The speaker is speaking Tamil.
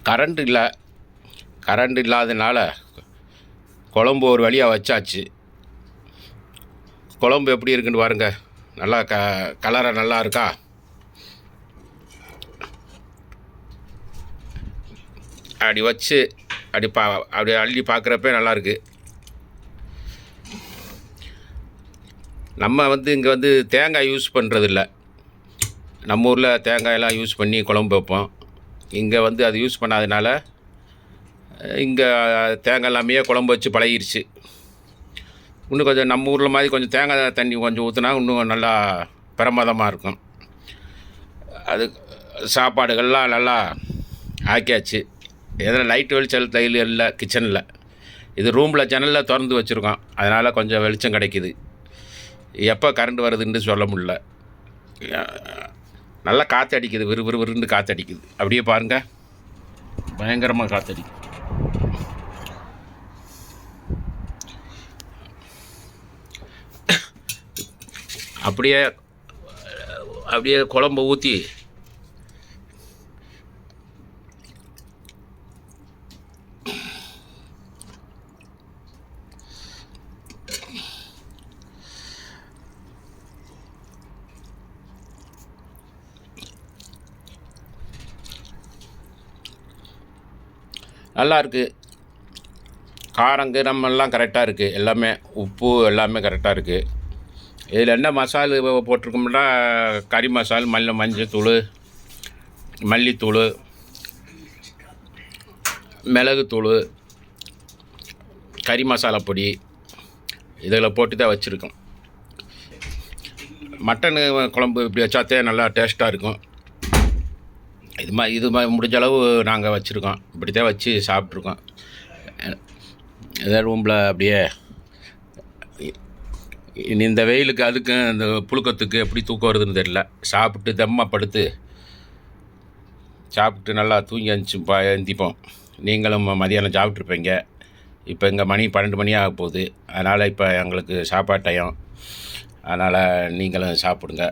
கரண்ட் இல்லை. கரண்ட் இல்லாதனால குழம்பு ஒரு வழியாக வச்சாச்சு. குழம்பு எப்படி இருக்குன்னு பாருங்கள். நல்லா கலராக நல்லா இருக்கா? அப்படி வச்சு அப்படி அள்ளி பார்க்குறப்ப நல்லாயிருக்கு. நம்ம இங்கே தேங்காய் யூஸ் பண்ணுறதில்ல. நம்ம ஊரில் தேங்காயெல்லாம் யூஸ் பண்ணி குழம்பு வைப்போம். இங்கே அது யூஸ் பண்ணாதனால இங்கே தேங்காய் இல்லாமையே குழம்பு வச்சு பழகிருச்சு. இன்னும் கொஞ்சம் நம்ம ஊரில் மாதிரி கொஞ்சம் தேங்காய் தண்ணி கொஞ்சம் ஊற்றினா இன்னும் நல்லா பிரமாதமாக இருக்கும். அது சாப்பாடுகள்லாம் நல்லா ஆக்கியாச்சு. எதில் லைட் வெளிச்சல் தையல் இல்லை கிச்சனில். இது ரூமில் ஜன்னலில் திறந்து வச்சுருக்கோம். அதனால் கொஞ்சம் வெளிச்சம் கிடைக்கிது. எப்போ கரண்ட் வருதுன்னு சொல்ல முடியல. நல்லா காற்றடிக்குது, விறுவிறுன்னு காற்றடிக்குது. அப்படியே பாருங்கள், பயங்கரமாக காற்றடிக்குது. அப்படியே குழம்பு ஊற்றி நல்லாயிருக்கு. காரம் எல்லாம் கரெக்டாக இருக்குது. எல்லாமே உப்பு எல்லாமே கரெக்டாக இருக்குது. இதில் என்ன மசாலு போட்டிருக்கோம்னா கறி மசால், மஞ்சத்தூள், மல்லித்தூள், மிளகுத்தூள், கறி மசாலா பொடி இதில் போட்டு தான் வச்சுருக்கோம். மட்டனு குழம்பு இப்படி வச்சாத்தே நல்லா டேஸ்ட்டாக இருக்கும். இது முடிஞ்ச அளவு நாங்கள் வச்சுருக்கோம். இப்படி தான் வச்சு சாப்பிட்ருக்கோம். ஏதாவது ரூமில் அப்படியே இந்த வெயிலுக்கு அதுக்கு இந்த புழுக்கத்துக்கு எப்படி தூக்கம் வருதுன்னு தெரியல. சாப்பிட்டு தம்மாக படுத்து சாப்பிட்டு நல்லா தூங்கி எந்திப்போம். நீங்களும் மதியானம் சாப்பிட்ருப்பீங்க. இப்போ இங்கே மணி 12 மணி ஆக போகுது. அதனால் இப்போ எங்களுக்கு சாப்பாடு டைம். அதனால் நீங்களும் சாப்பிடுங்க.